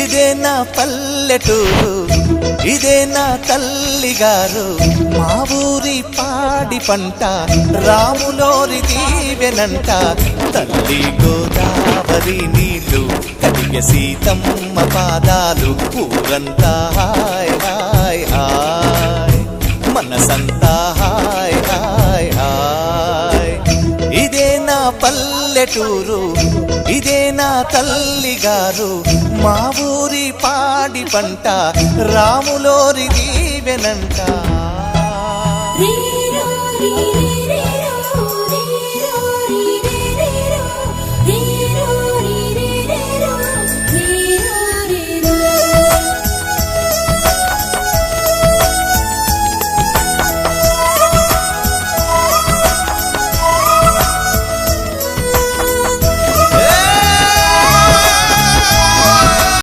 ఇదే నా పల్లెటూరు, ఇదే నా తల్లిగారు, మా ఊరి పాడి పంట రాములోరి దీవెనంట. తల్లి గోదావరి నీళ్ళు కడిగ సీతమ్మ పాదాలు, ఊరంతా హాయ్ హాయ్ హాయ్, మనసంతా హాయ్ హాయ్ హాయ్. ఇదే నా పల్లెటూరు, ఇదే నా తల్లిగారు, మా ఊరి పాడి పంట రాములోరి దీవెనంట.